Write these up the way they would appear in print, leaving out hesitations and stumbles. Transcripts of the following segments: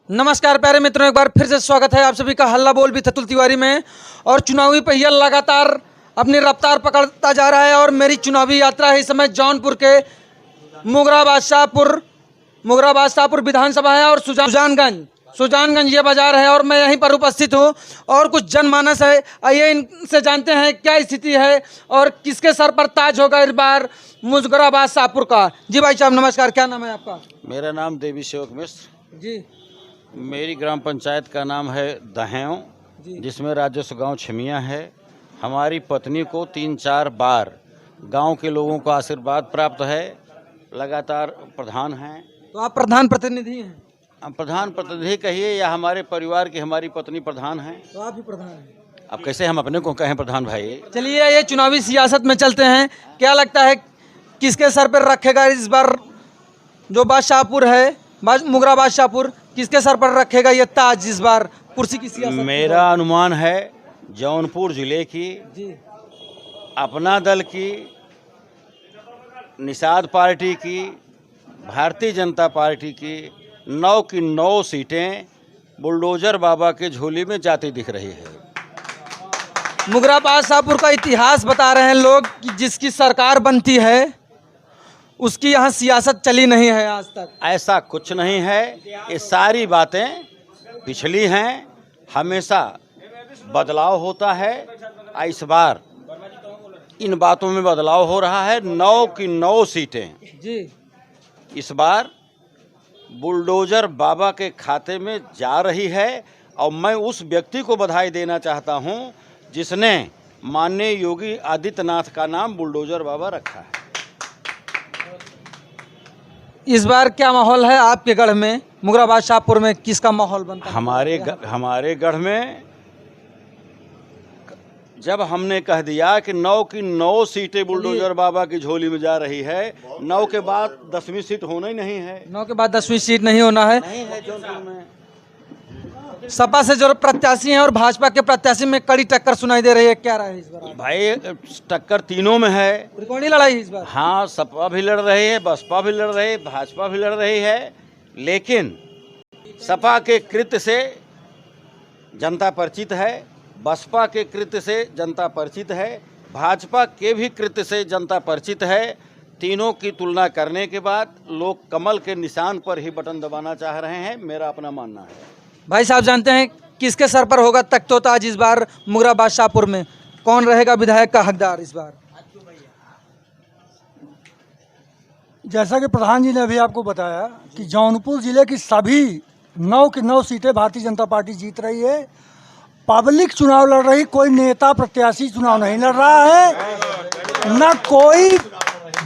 नमस्कार प्यारे मित्रों, एक बार फिर से स्वागत है आप सभी का हल्ला बोल भी थतुल तिवारी में। और चुनावी पहिया लगातार अपनी रफ्तार पकड़ता जा रहा है और मेरी चुनावी यात्रा है इस समय जौनपुर के मुगरा बादशाहपुर विधानसभा है और सुजानगंज ये बाजार है और मैं यहीं पर उपस्थित हूँ और कुछ जनमानस है। आइए इनसे जानते हैं क्या स्थिति है और किसके सर पर ताज होगा इस बार मुगरा बादशाहपुर का। जी भाई साहब नमस्कार, क्या नाम है आपका? मेरा नाम देवी सेवक मिश्र। जी मेरी ग्राम पंचायत का नाम है दहेव, जिसमें राजस्व गांव छमिया है। हमारी पत्नी को 3-4 बार गांव के लोगों का आशीर्वाद प्राप्त है, लगातार प्रधान हैं। तो आप प्रधान प्रतिनिधि हैं? हम प्रधान प्रतिनिधि कहिए या हमारे परिवार की हमारी पत्नी प्रधान है। तो आप भी प्रधान हैं। अब कैसे हम अपने को कहें प्रधान भाई? चलिए ये चुनावी सियासत में चलते हैं। क्या लगता है किसके सर पर रखेगा इस बार जो बादशाहपुर है, मुगरा बादशाहपुर, किसके सर पर रखेगा ये ताज इस बार कुर्सी की सियासत? मेरा अनुमान है जौनपुर जिले की जी अपना दल की, निषाद पार्टी की, भारतीय जनता पार्टी की 9 की 9 सीटें बुलडोजर बाबा के झोली में जाती दिख रही है। मुगरा बादशाहपुर का इतिहास बता रहे हैं लोग कि जिसकी सरकार बनती है उसकी यहाँ सियासत चली नहीं है आज तक। ऐसा कुछ नहीं है, ये सारी बातें पिछली हैं, हमेशा बदलाव होता है। इस बार इन बातों में बदलाव हो रहा है। 9 की 9 सीटें जी इस बार बुलडोजर बाबा के खाते में जा रही है और मैं उस व्यक्ति को बधाई देना चाहता हूं जिसने माननीय योगी आदित्यनाथ का नाम बुलडोजर बाबा रखा है। इस बार क्या माहौल है आपके गढ़ में? मुगरा बादशाहपुर में किसका माहौल बनता है? हमारे गढ़ में जब हमने कह दिया कि 9 की 9 सीटें बुलडोजर बाबा की झोली में जा रही है, 9 के बाद 10वीं सीट होना ही नहीं है। 9 के बाद 10वीं सीट नहीं होना है। नहीं है जौनपुर में। सपा से जो प्रत्याशी हैं और भाजपा के प्रत्याशी में कड़ी टक्कर सुनाई दे रही है, क्या रहा है इस बार? भाई टक्कर तीनों में है। त्रिकोणीय लड़ाई इस बार। हाँ, सपा भी लड़ रही है, बसपा भी लड़ रही है, भाजपा भी लड़ रही है, लेकिन सपा के कृत्य से जनता परिचित है, बसपा के कृत्य से जनता परिचित है, भाजपा के भी कृत्य से जनता परिचित है। तीनों की तुलना करने के बाद लोग कमल के निशान पर ही बटन दबाना चाह रहे हैं, मेरा अपना मानना है। भाई साहब जानते हैं किसके सर पर होगा तख्तोताज इस बार मुगरा बादशाहपुर में? कौन रहेगा विधायक का हकदार इस बार? जैसा कि प्रधान जी ने अभी आपको बताया कि जौनपुर जिले की सभी 9 की 9 सीटें भारतीय जनता पार्टी जीत रही है। पब्लिक चुनाव लड़ रही, कोई नेता प्रत्याशी चुनाव नहीं लड़ रहा है, न कोई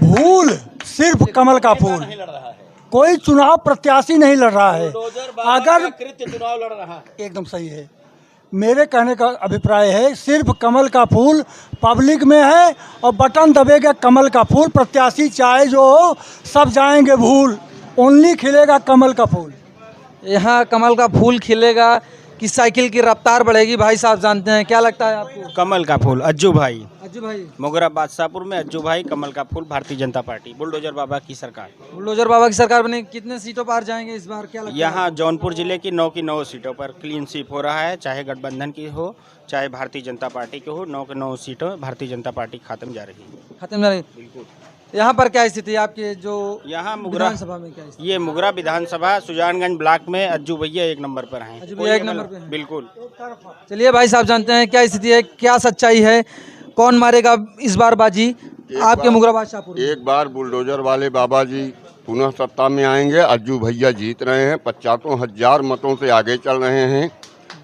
भूल, सिर्फ कमल का फूल। कोई चुनाव प्रत्याशी नहीं लड़ रहा है। अगर चुनाव लड़ रहा है, एकदम सही है। मेरे कहने का अभिप्राय है सिर्फ कमल का फूल पब्लिक में है और बटन दबेगा कमल का फूल। प्रत्याशी चाहे जो हो सब जाएंगे भूल, ओनली खिलेगा कमल का फूल। यहाँ कमल का फूल खिलेगा कि साइकिल की रफ्तार बढ़ेगी? भाई साहब जानते हैं, क्या लगता है आपको? कमल का फूल, अज्जू भाई। अज्जू भाई, मुगरा बादशाहपुर में अज्जू भाई, कमल का फूल, भारतीय जनता पार्टी, बुलडोजर बाबा की सरकार। बुलडोजर बाबा की सरकार बने, कितने सीटों पर जाएंगे इस बार, क्या लगता है? यहाँ जौनपुर जिले की 9 की 9 सीटों पर क्लीन स्वीप हो रहा है, चाहे गठबंधन की हो चाहे भारतीय जनता पार्टी की हो। 9 की 9 सीटों भारतीय जनता पार्टी खात्मे जा रही है। खत्म जा रही। बिल्कुल। यहाँ पर क्या स्थिति है आपके जो यहाँ मुगरा विधानसभा में? क्या स्थिति? ये मुगरा विधानसभा सुजानगंज ब्लॉक में अज्जू भैया 1 नंबर पर हैं। अज्जू भैया 1 नंबर पे हैं। बिल्कुल। चलिए भाई साहब जानते हैं क्या स्थिति है, क्या सच्चाई है, कौन मारेगा इस बार बाजी आपके मुगरा बादशाहपुर? एक बार बुलडोजर वाले बाबा जी पुनः सत्ता में आएंगे। अज्जू भैया जीत रहे हैं, 50,000 मतों से आगे चल रहे हैं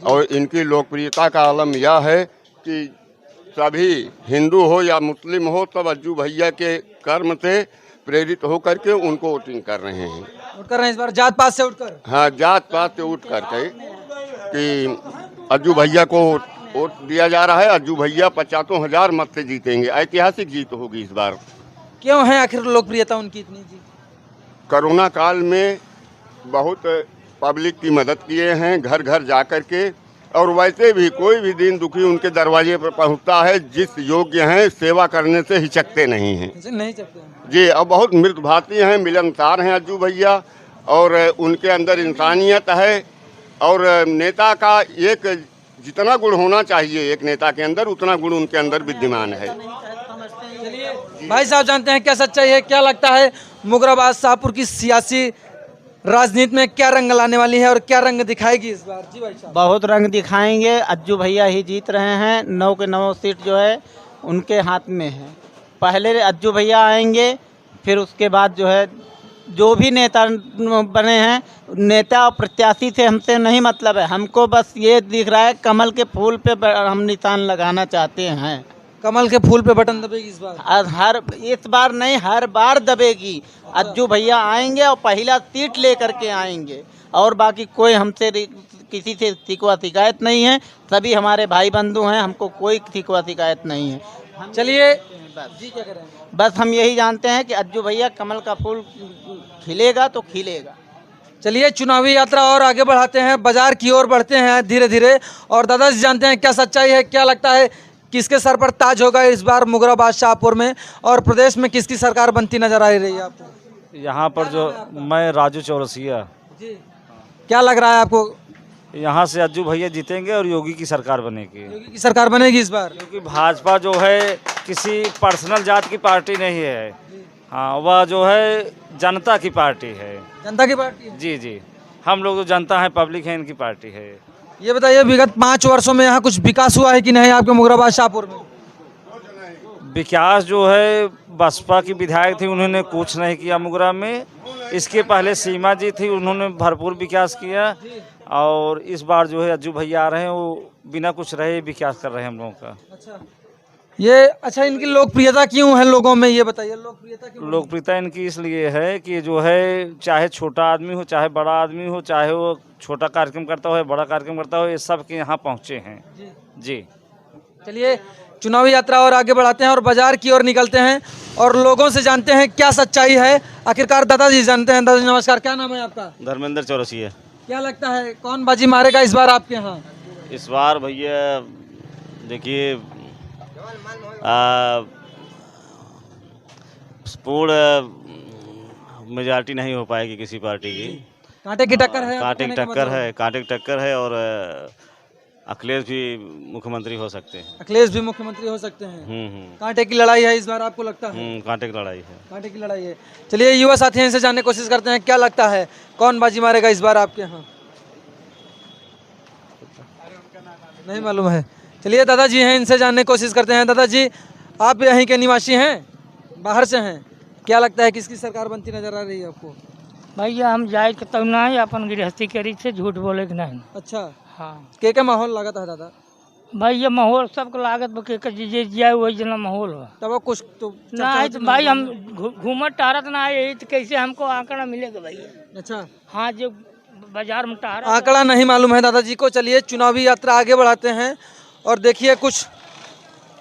और इनकी लोकप्रियता का आलम यह है कि सभी हिंदू हो या मुस्लिम हो, सब अज्जू भैया के कर्म से प्रेरित होकर के उनको वोटिंग कर रहे हैं। वोट कर रहे हैं इस बार जात पात से उठकर? हाँ, जात पात से उठ करके कि अज्जू भैया को वोट दिया जा रहा है। अज्जू भैया 50,000 मत से जीतेंगे, ऐतिहासिक जीत होगी इस बार। क्यों है आखिर लोकप्रियता उनकी इतनी? जी कोरोना काल में बहुत पब्लिक की मदद किए हैं, घर घर जा कर के, और वैसे भी कोई भी दीन दुखी उनके दरवाजे पर पहुंचता है। जिस योग्य हैं सेवा करने से हिचकते नहीं हैं। नहीं सकते हैं जी, और बहुत मृदभाती हैं, मिलनसार हैं अज्जू भैया, और उनके अंदर इंसानियत है। और नेता का एक जितना गुण होना चाहिए एक नेता के अंदर, उतना गुण उनके अंदर विद्यमान है। भाई साहब जानते हैं क्या सच्चाई है, क्या लगता है मुगराबाद शाहपुर की सियासी राजनीति में क्या रंग लाने वाली है और क्या रंग दिखाएगी इस बार? जी भाई साहब। बहुत रंग दिखाएंगे। अज्जू भैया ही जीत रहे हैं। 9 के 9 सीट जो है उनके हाथ में है। पहले अज्जू भैया आएंगे, फिर उसके बाद जो है जो भी नेता बने हैं, नेता और प्रत्याशी से हमसे नहीं मतलब है। हमको बस ये दिख रहा है कमल के फूल पे हम निशान लगाना चाहते हैं। कमल के फूल पे बटन दबेगी इस बार? इस बार नहीं, हर बार दबेगी। अज्जू भैया आएंगे और पहला सीट लेकर के आएंगे, और बाकी कोई हमसे किसी से शिकवा शिकायत नहीं है। सभी हमारे भाई बंधु हैं, हमको कोई शिकवा शिकायत नहीं है। चलिए जी, क्या करें? बस हम यही जानते हैं कि अज्जू भैया कमल का फूल खिलेगा तो खिलेगा। चलिए चुनावी यात्रा और आगे बढ़ाते हैं, बाजार की ओर बढ़ते हैं धीरे धीरे। और दादाजी जानते हैं क्या सच्चाई है, क्या लगता है किसके सर पर ताज होगा इस बार मुगराबाद शाहपुर में, और प्रदेश में किसकी सरकार बनती नजर आ रही है आपको? यहाँ पर जो मैं राजू चौरसिया जी, क्या लग रहा है आपको? यहाँ से अज्जू भैया जीतेंगे और योगी की सरकार बनेगी। योगी की सरकार बनेगी इस बार? क्योंकि भाजपा जो है किसी पर्सनल जात की पार्टी नहीं है। हाँ, वह जो है जनता की पार्टी है। जनता की पार्टी है? जी जी, हम लोग जो जनता है, पब्लिक है, इनकी पार्टी है। ये बताइए विगत 5 वर्षों में यहाँ कुछ विकास हुआ है कि नहीं आपके मुगराबाद शाहपुर में? विकास जो है बसपा की विधायक थी, उन्होंने कुछ नहीं किया मुगरा में। इसके पहले सीमा जी थी, उन्होंने भरपूर विकास किया। और इस बार जो है अज्जू भैया आ रहे हैं, वो बिना कुछ रहे विकास कर रहे हैं हम लोगों का। अच्छा, इनकी लोकप्रियता क्यों है लोगों में, ये बताइए लोकप्रियता क्यों? लोकप्रियता इनकी इसलिए है कि जो है चाहे छोटा आदमी हो, चाहे बड़ा आदमी हो, चाहे वो छोटा कार्यक्रम करता हो या बड़ा कार्यक्रम करता हो, ये सब के यहाँ पहुँचे हैं। जी चलिए चुनावी यात्रा और आगे बढ़ाते हैं और बाजार की ओर निकलते हैं और लोगों से जानते हैं क्या सच्चाई है। आखिरकार दादाजी जानते हैं। दादाजी नमस्कार, क्या नाम है आपका? धर्मेंद्र चौरसिया। क्या लगता है कौन बाजी मारेगा इस बार आपके यहाँ? इस बार भैया देखिए पूर्ण मेजॉरिटी नहीं हो पाएगी किसी पार्टी की। कांटे की टक्कर है? कांटे की टक्कर है, कांटे की टक्कर है। और अखिलेश भी मुख्यमंत्री हो सकते हैं। अखिलेश भी मुख्यमंत्री हो सकते हैं। कांटे की लड़ाई है इस बार आपको लगता है? कांटे की लड़ाई है। कांटे की लड़ाई है। चलिए युवा साथी हैं, इनसे जानने की कोशिश करते हैं क्या लगता है कौन बाजी मारेगा इस बार आपके यहाँ? नहीं मालूम है। चलिए दादाजी हैं, इनसे जानने की कोशिश करते हैं। दादाजी आप यहीं के निवासी हैं, बाहर से हैं, क्या लगता है किसकी सरकार बनती नजर आ रही है आपको? भैया हम जाए के तब ना अपन गृहस्थी करी से झूठ बोले के नहीं। अच्छा, हाँ के माहौल लागत है दादा? भैया माहौल सबको लागत जे जाए वही जना माहौल हो। तब कुछ तो ना है तो भाई हम घूमत टहरत ना है तो कैसे हमको आंकड़ा मिलेगा भैया? अच्छा, हाँ जो बाजार में टहरा आंकड़ा नहीं मालूम है दादाजी को। चलिए चुनावी यात्रा आगे बढ़ाते हैं और देखिए कुछ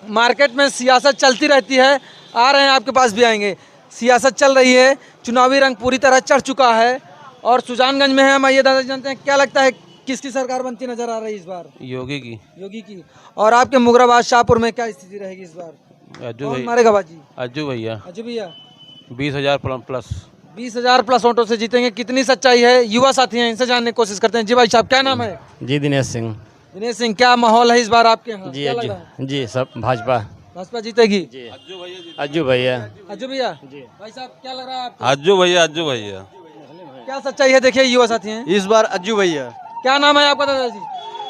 मार्केट में सियासत चलती रहती है। आ रहे हैं आपके पास भी आएंगे। सियासत चल रही है, चुनावी रंग पूरी तरह चढ़ चुका है और सुजानगंज में है हम। आइए दादाजी जानते हैं क्या लगता है किसकी सरकार बनती नजर आ रही है इस बार? योगी की। योगी की। और आपके मुगराबाद शाहपुर में क्या स्थिति रहेगी इस बार? कौन मारेगा बाजी? अज्जू भैया। अज्जू भैया 20,000 प्लस। 20,000 प्लस वोटों से जीतेंगे। कितनी सच्चाई है? युवा साथी हैं, इनसे जानने की कोशिश करते हैं। जी भाई साहब, क्या नाम है? जी दिनेश सिंह। दिनेश सिंह, क्या माहौल है इस बार आपके यहाँ? जी क्या लग रहा है? जी सब भाजपा। भाजपा जीतेगी? अज्जू भैया। अज्जू भैया जी। भाई साहब क्या लग रहा है आपको? अज्जू भैया। अज्जू भैया। क्या सच्चाई है? देखिए युवा साथी हैं। इस बार अज्जू भैया। क्या नाम है आपका दादाजी?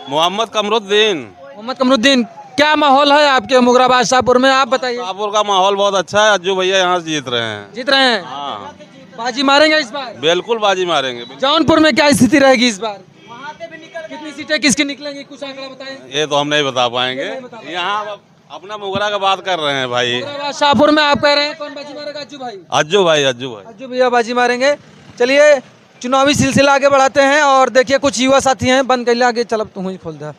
मोहम्मद कमरुद्दीन। मोहम्मद कमरुद्दीन, क्या माहौल है आपके मुगराबाद शाहपुर में, आप बताइए। शाहपुर का माहौल बहुत अच्छा है। अज्जू भैया यहाँ से जीत रहे हैं। जीत रहे हैं? हाँ, बाजी मारेंगे इस बार? बिल्कुल बाजी मारेंगे। जौनपुर में क्या स्थिति रहेगी इस बार? कितनी सीटें किसकी निकलेंगी, कुछ आंकड़ा बताएं। ये तो हम नहीं बता पाएंगे। यहाँ अपना मुगरा का बात कर रहे हैं भाई। मुगराबाद शाहपुर में आप कह रहे हैं कौन बाजी मारेगा? अज्जू भाई। अज्जू भाई। अज्जू भाई। अज्जू भैया बाजी मारेंगे। चलिए चुनावी सिलसिला आगे बढ़ाते हैं और देखिए कुछ युवा साथी हैं। बंद कर लिया आगे, चल तुम ही खोल दे।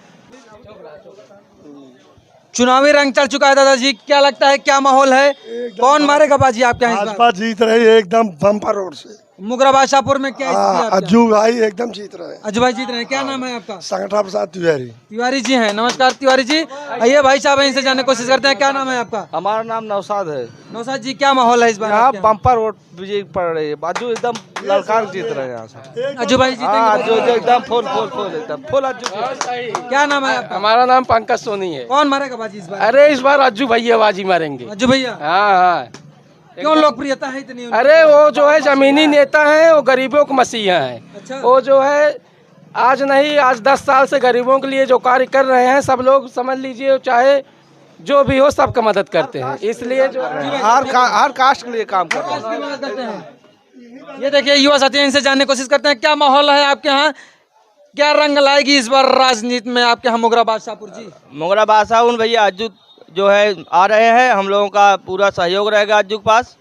चुनावी रंग चढ़ चुका है दादाजी, क्या लगता है क्या माहौल है? कौन मारेगा बाजी आपके यहाँ इस बार? भाजपा जीत रही है एकदम बम्पर रोड से। मुगराबाद शाहपुर में क्या स्थिति है आपके अज्जू भाई एकदम जीत रहे हैं। यहाँ? अज्जू भाई जीत रहे हैं। क्या नाम है आपका? संगठा प्रसाद तिवारी। तिवारी जी हैं। नमस्कार तिवारी जी। आइए भाई साहब इनसे जानने की कोशिश करते हैं। क्या नाम है आपका? हमारा नाम नौसाद है। नौसाद जी क्या माहौल है इस बार यहाँ आपके यहाँ? बम्पर वोट विजय पड़ रही है। बाजू एकदम ललकार जीत रहे हैं यहाँ से। अज्जू भाई जीतेंगे? जो एकदम फुल फुल फुल एकदम फुल अज्जू। क्या नाम है आपका? हमारा नाम पंकज सोनी है। कौन मारेगा बाजी इस बार? अरे इस बार अज्जू भैया बाजी मारेंगे। अज्जू भैया। हाँ हाँ। क्यों लोकप्रियता है इतनी उनकी? अरे वो जो है जमीनी नेता है, वो गरीबों के मसीहा है। अच्छा। वो जो है आज नहीं, आज 10 साल से गरीबों के लिए जो कार्य कर रहे हैं, सब लोग समझ लीजिए, चाहे जो भी हो सबका मदद करते हैं। इसलिए जो हर कास्ट के लिए काम कर रहे हैं। की मदद करते हैं। ये देखिए युवा साथी हैं, इनसे जानने की कोशिश करते हैं क्या माहौल है आपके यहाँ, क्या रंग लाएगी इस बार राजनीति में आपके यहाँ मुगराबाद शाहपुर जी? मुगराबाद साहब भैया अज्जू जो है आ रहे हैं, हम लोगों का पूरा सहयोग रहेगा अज्जू के पास,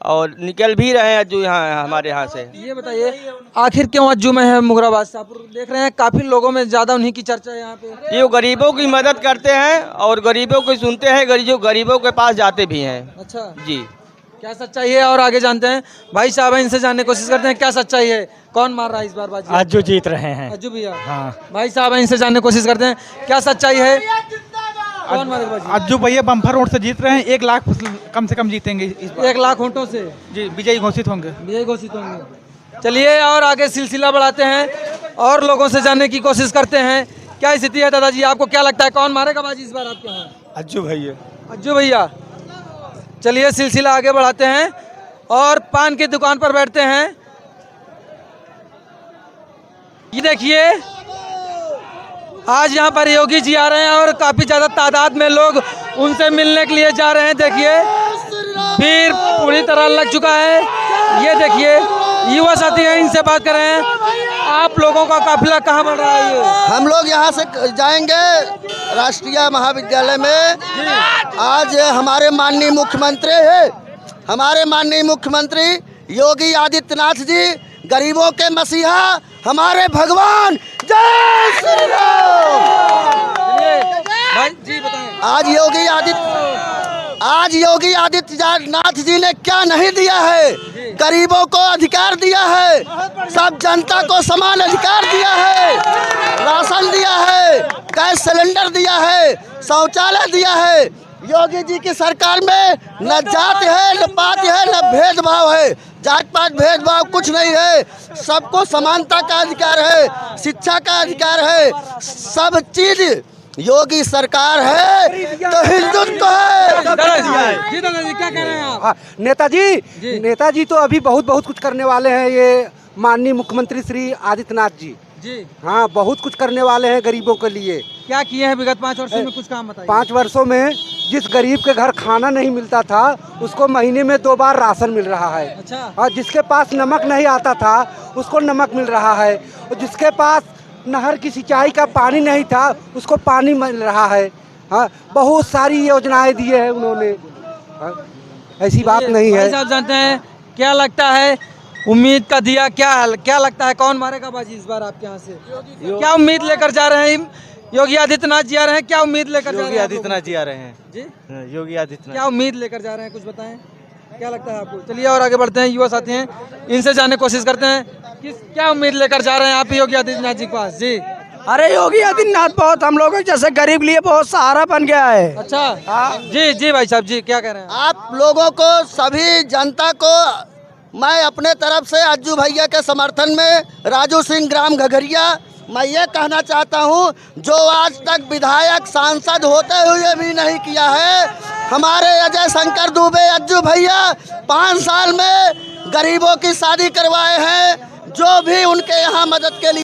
और निकल भी रहे हैं अज्जू यहाँ हमारे यहाँ से। ये बताइए आखिर क्यों अज्जू में है मुगराबाद शाहपुर? देख रहे हैं काफी लोगों में ज्यादा उन्हीं की चर्चा है यहाँ पे। ये गरीबों की मदद करते हैं और गरीबों को सुनते हैं, गरीबों के पास जाते भी हैं। अच्छा जी। क्या सच्चाई है और आगे जानते हैं। भाई साहब इनसे जानने की कोशिश करते हैं क्या सच्चाई है, कौन मार रहा है इस बार बाजी? अज्जू जीत रहे हैं। अज्जू भैया। हाँ। भाई साहब इनसे जानने की कोशिश करते हैं क्या सच्चाई है, कौन मारेगा बाजी? अज्जू भैया बम्पर वोट से जीत रहे हैं। 1 लाख कम से कम जीतेंगे इस बार। 1 लाख वोटों से जी विजयी घोषित होंगे। विजय घोषित होंगे। चलिए और आगे सिलसिला बढ़ाते हैं और लोगों से जानने की कोशिश करते हैं क्या स्थिति है। दादाजी आपको क्या लगता है कौन मारेगा बाजी इस बार आपके यहाँ? अज्जू भैया। अज्जू भैया। चलिए सिलसिला आगे बढ़ाते हैं और पान की दुकान पर बैठते हैं। ये देखिए आज यहाँ पर योगी जी आ रहे हैं और काफी ज्यादा तादाद में लोग उनसे मिलने के लिए जा रहे हैं। देखिए भीड़ पूरी तरह लग चुका है। ये देखिए युवा साथी हैं, इनसे बात कर रहे हैं। आप लोगों का काफिला कहाँ बढ़ रहा है? ये हम लोग यहाँ से जाएंगे राष्ट्रीय महाविद्यालय में। आज हमारे माननीय मुख्यमंत्री है, हमारे माननीय मुख्यमंत्री योगी आदित्यनाथ जी, गरीबों के मसीहा, हमारे भगवान, जय श्री राम। भाई जी बताएं। आज योगी आदित्यनाथ जी ने क्या नहीं दिया है? गरीबों को अधिकार दिया है, सब जनता को समान अधिकार दिया है, राशन दिया है, गैस सिलेंडर दिया है, शौचालय दिया है। योगी जी की सरकार में न जात है, न पात है, न भेदभाव है, जात पात भेदभाव कुछ नहीं है, सबको समानता का अधिकार है, शिक्षा का अधिकार है, सब चीज योगी सरकार है तो हिंदुत्व है। जी दादाजी क्या कह रहे हैं आप? नेताजी तो अभी बहुत कुछ करने वाले हैं। ये माननीय मुख्यमंत्री श्री आदित्यनाथ जी हाँ बहुत कुछ करने वाले हैं गरीबों के लिए। क्या किए हैं विगत 5 वर्षों में, कुछ काम बताइए। 5 वर्षों में जिस गरीब के घर खाना नहीं मिलता था उसको महीने में 2 बार राशन मिल रहा है। अच्छा। और जिसके पास नमक नहीं आता था उसको नमक मिल रहा है, और जिसके पास नहर की सिंचाई का पानी नहीं था उसको पानी मिल रहा है। हाँ बहुत सारी योजनाएं दी है उन्होंने। हाँ, ऐसी बात नहीं है। साहब जानते हैं क्या लगता है, उम्मीद का दिया क्या लगता है कौन मारेगा बाजी इस बार आपके यहाँ से? क्या उम्मीद लेकर जा रहे हैं? योगी आदित्यनाथ जी आ रहे हैं, क्या उम्मीद लेकर जा रहे हैं? योगी आदित्यनाथ जी आ रहे हैं जी। योगी आदित्यनाथ क्या उम्मीद लेकर जा रहे हैं, कुछ बताएं क्या लगता है आपको? चलिए और आगे बढ़ते हैं, युवा साथी हैं, इनसे जानने की कोशिश करते हैं क्या उम्मीद लेकर जा रहे हैं आप योगी आदित्यनाथ जी के पास? जी। अरे योगी आदित्यनाथ बहुत हम लोगों जैसे गरीब लिए बहुत सहारा बन गया है। अच्छा जी भाई साहब जी क्या कह रहे हैं? आप लोगों को, सभी जनता को मैं अपने तरफ से अज्जू भैया के समर्थन में राजू सिंह ग्राम घघरिया मैं ये कहना चाहता हूँ, जो आज तक विधायक सांसद होते हुए भी नहीं किया है, हमारे अजय शंकर दुबे अज्जू भैया 5 साल में गरीबों की शादी करवाए हैं, जो भी उनके यहाँ मदद के लिए